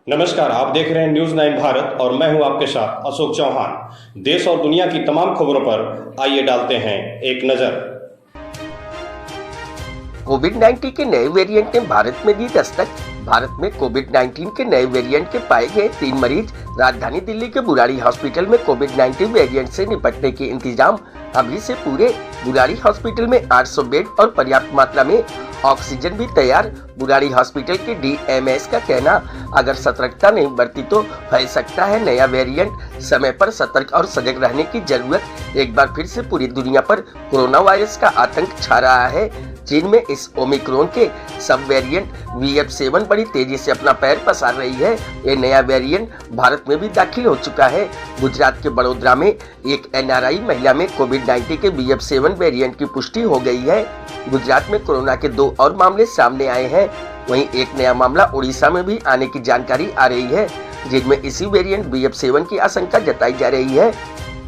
नमस्कार, आप देख रहे हैं न्यूज़ 9 भारत और मैं हूं आपके साथ अशोक चौहान। देश और दुनिया की तमाम खबरों पर आइए डालते हैं एक नजर। कोविड-19 के नए वेरिएंट ने भारत में दी दस्तक। भारत में कोविड-19 के नए वेरिएंट के पाए गए 3 मरीज। राजधानी दिल्ली के बुराड़ी हॉस्पिटल में कोविड-19 वेरिएंट से निपटने के इंतजाम अभी से पूरे। बुराड़ी हॉस्पिटल में 800 बेड और पर्याप्त मात्रा में ऑक्सीजन भी तैयार। बुराड़ी हॉस्पिटल के डीएमएस का कहना, अगर सतर्कता नहीं बरती तो फैल सकता है नया वेरिएंट। समय पर सतर्क और सजग रहने की जरूरत। एक बार फिर से पूरी दुनिया पर कोरोना वायरस का आतंक छा रहा है। चीन में इस ओमिक्रॉन के सब वेरिएंट VF7 बड़ी तेजी से अपना पैर पसार रही है। ये नया वेरिएंट भारत में भी दाखिल हो चुका है। गुजरात के बड़ोदरा में एक NRI महिला में कोविड-19 के VF7 वेरिएंट की पुष्टि हो गई है। गुजरात में कोरोना के 2 और मामले सामने आए हैं। वहीं एक नया मामला उड़ीसा में भी आने की जानकारी आ रही है, जिनमें इसी वेरिएंट VF7 की आशंका जताई जा रही है।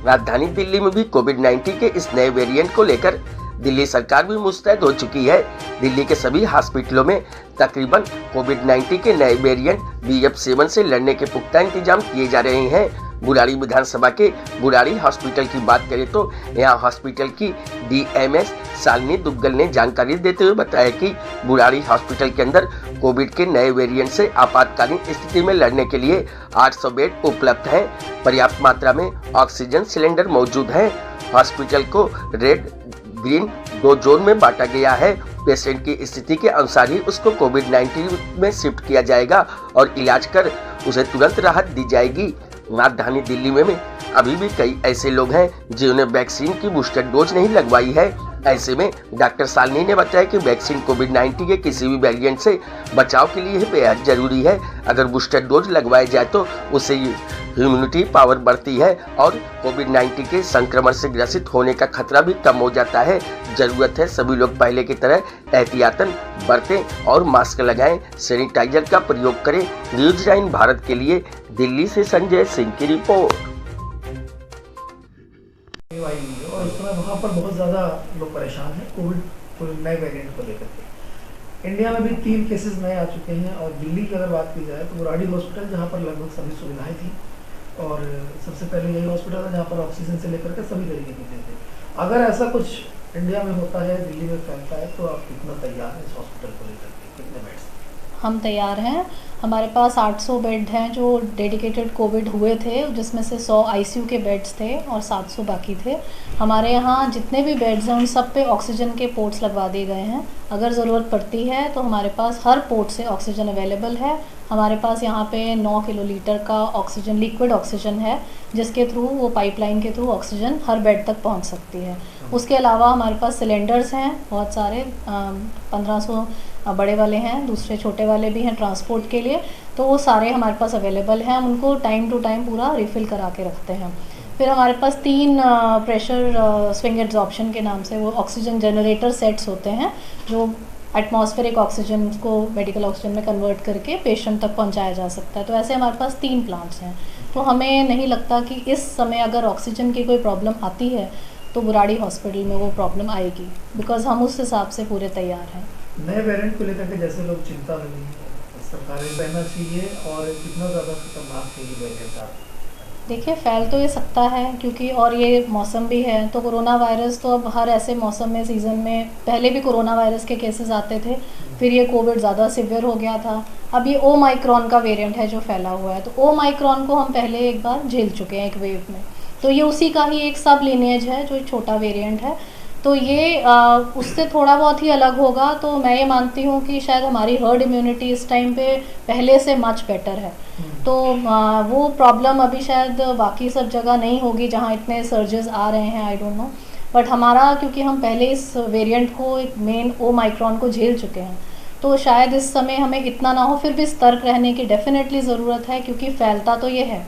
राजधानी दिल्ली में भी कोविड-19 के इस नए वेरिएंट को लेकर दिल्ली सरकार भी मुस्तैद हो चुकी है। दिल्ली के सभी हॉस्पिटलों में तकरीबन कोविड-19 के नए वेरिएंट VF7 से लड़ने के पुख्ता इंतजाम किए जा रहे हैं। बुराड़ी विधानसभा के बुराड़ी हॉस्पिटल की बात करें तो यहाँ हॉस्पिटल की DMS शालिनी दुग्गल ने जानकारी देते हुए बताया कि बुराड़ी हॉस्पिटल के अंदर कोविड के नए वेरिएंट से आपातकालीन स्थिति में लड़ने के लिए 800 बेड उपलब्ध हैं। पर्याप्त मात्रा में ऑक्सीजन सिलेंडर मौजूद हैं। हॉस्पिटल को रेड ग्रीन 2 जोन में बांटा गया है। पेशेंट की स्थिति के अनुसार ही उसको कोविड-19 में शिफ्ट किया जाएगा और इलाज कर उसे तुरंत राहत दी जाएगी। राजधानी दिल्ली में अभी भी कई ऐसे लोग हैं जिन्होंने वैक्सीन की बूस्टर डोज नहीं लगवाई है। ऐसे में डॉक्टर शालिनी ने बताया कि वैक्सीन कोविड-19 के किसी भी वेरिएंट से बचाव के लिए बेहद जरूरी है। अगर बूस्टर डोज लगवाया जाए तो उससे इम्यूनिटी पावर बढ़ती है और कोविड-19 के संक्रमण से ग्रसित होने का खतरा भी कम हो जाता है। जरूरत है सभी लोग पहले की तरह एहतियातन बरतें और मास्क लगाएं, सैनिटाइजर का प्रयोग करें। न्यूज़ 9 भारत के लिए दिल्ली से संजय सिंह की रिपोर्ट। और उस समय वहाँ पर बहुत ज़्यादा लोग परेशान हैं कोविड नए वेरिएंट को लेकर के। इंडिया में भी 3 केसेस नए आ चुके हैं और दिल्ली की अगर बात की जाए तो बुराड़ी हॉस्पिटल जहाँ पर लगभग सभी सुविधाएं थी और सबसे पहले यही हॉस्पिटल है जहाँ पर ऑक्सीजन से लेकर के सभी तरीके की चीज़ें थे। अगर ऐसा कुछ इंडिया में होता है, दिल्ली में फैलता है, तो आप कितना तैयार हैं इस हॉस्पिटल को लेकर के? कितने बेड्स? हम तैयार हैं। हमारे पास 800 बेड हैं जो डेडिकेटेड कोविड हुए थे, जिसमें से 100 ICU के बेड्स थे और 700 बाकी थे। हमारे यहाँ जितने भी बेड्स हैं उन सब पे ऑक्सीजन के पोर्ट्स लगवा दिए गए हैं। अगर ज़रूरत पड़ती है तो हमारे पास हर पोर्ट से ऑक्सीजन अवेलेबल है। हमारे पास यहाँ पे 9 किलोलीटर का ऑक्सीजन, लिक्विड ऑक्सीजन है, जिसके थ्रू वो पाइपलाइन के थ्रू ऑक्सीजन हर बेड तक पहुँच सकती है। उसके अलावा हमारे पास सिलेंडर्स हैं बहुत सारे, 1500 बड़े वाले हैं, दूसरे छोटे वाले भी हैं ट्रांसपोर्ट के लिए। तो वो सारे हमारे पास अवेलेबल हैं, हम उनको टाइम टू टाइम पूरा रिफ़िल करा के रखते हैं। फिर हमारे पास 3 प्रेशर स्विंग एड्जॉर्प्शन के नाम से वो ऑक्सीजन जनरेटर सेट्स होते हैं जो एटमॉस्फेरिक ऑक्सीजन को मेडिकल ऑक्सीजन में कन्वर्ट करके पेशेंट तक पहुंचाया जा सकता है। तो ऐसे हमारे पास 3 प्लांट्स हैं। तो हमें नहीं लगता कि इस समय अगर ऑक्सीजन की कोई प्रॉब्लम आती है तो बुराड़ी हॉस्पिटल में वो प्रॉब्लम आएगी, बिकॉज हम उस हिसाब से पूरे तैयार हैं। नए वेरिएंट को लेकर के जैसे लोग चिंता में नहीं है, सरकारें रहना चाहिए और कितना ज़्यादा खतरनाक है ये वेरिएंट? देखिए, फैल तो ये सकता है क्योंकि और ये मौसम भी है, तो कोरोना वायरस तो अब हर ऐसे मौसम में, सीज़न में पहले भी कोरोना वायरस के केसेस आते थे, फिर ये कोविड ज़्यादा सिवियर हो गया था। अब ये ओमाइक्रॉन का वेरिएंट है जो फैला हुआ है, तो ओमाइक्रॉन को हम पहले एक बार झेल चुके हैं एक वेव में, तो ये उसी का ही एक सब लिनिएज है जो एक छोटा वेरिएंट है। तो ये उससे थोड़ा बहुत ही अलग होगा। तो मैं ये मानती हूँ कि शायद हमारी हर्ड इम्यूनिटी इस टाइम पे पहले से मच बेटर है। तो वो प्रॉब्लम अभी शायद बाकी सब जगह नहीं होगी जहाँ इतने सर्जेस आ रहे हैं, आई डोंट नो। बट हमारा, क्योंकि हम पहले इस वेरिएंट को, एक मेन ओमाइक्रॉन को झेल चुके हैं, तो शायद इस समय हमें इतना ना हो। फिर भी सतर्क रहने की डेफिनेटली ज़रूरत है क्योंकि फैलता तो ये है।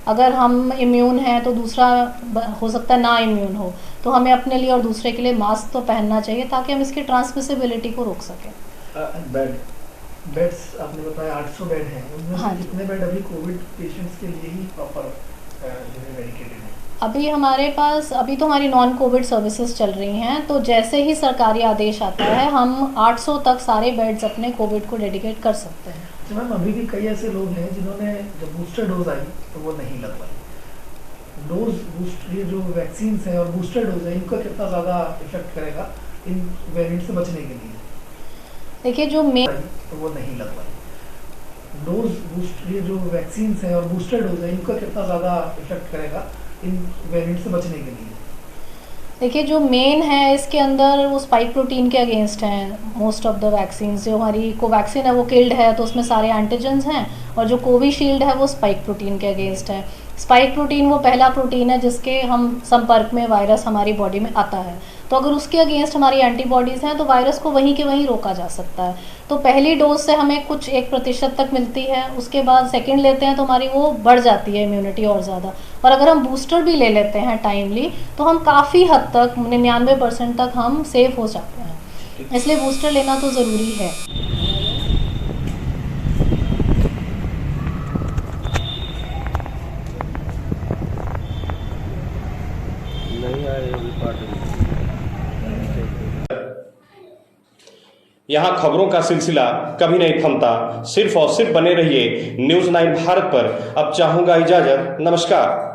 अगर हम इम्यून हैं तो दूसरा हो सकता है ना इम्यून हो, तो हमें अपने लिए और दूसरे के लिए मास्क तो पहनना चाहिए ताकि हम इसकी ट्रांसमिसिबिलिटी को रोक सकें। बेड्स आपने बताया 800 बेड हैं, उनमें से कितने बेड अभी कोविड पेशेंट्स के लिए ही प्रॉपर डेडिकेटेड हैं? अभी हमारे पास अभी तो हमारी नॉन कोविड सर्विसेज चल रही हैं, तो जैसे ही सरकारी आदेश आता है हम 800 तक सारे बेड्स अपने कोविड को डेडिकेट कर सकते हैं। तो मैम अभी भी कई ऐसे लोग हैं जिन्होंने जब बूस्टर डोज आई तो वो नहीं लगवाई। ये जो वैक्सीन है और बूस्टर डोज है, इनका कितना ज़्यादा इफेक्ट करेगा इन वेरिएंट से बचने के लिए? देखिए जो तो वो नहीं लगवाई। ये जो वैक्सीन है और बूस्टर डोज है, इनका कितना ज़्यादा इफेक्ट करेगा इन वेरिएंट से बचने के लिए? देखिए जो मेन है इसके अंदर वो स्पाइक प्रोटीन के अगेंस्ट हैं मोस्ट ऑफ द वैक्सीन। जो हमारी कोवैक्सीन है वो किल्ड है तो उसमें सारे एंटीजेंस हैं, और जो कोविशील्ड है वो स्पाइक प्रोटीन के अगेंस्ट है। स्पाइक प्रोटीन वो पहला प्रोटीन है जिसके हम संपर्क में वायरस हमारी बॉडी में आता है, तो अगर उसके अगेंस्ट हमारी एंटीबॉडीज़ हैं तो वायरस को वहीं के वहीं रोका जा सकता है। तो पहली डोज से हमें कुछ 1% तक मिलती है, उसके बाद सेकंड लेते हैं तो हमारी वो बढ़ जाती है इम्यूनिटी और ज़्यादा। और अगर हम बूस्टर भी ले लेते हैं टाइमली तो हम काफ़ी हद तक 99% तक हम सेफ हो जाते हैं, इसलिए बूस्टर लेना तो ज़रूरी है। यहाँ खबरों का सिलसिला कभी नहीं थमता, सिर्फ और सिर्फ बने रहिए न्यूज़ 9 भारत पर। अब चाहूँगा इजाज़त, नमस्कार।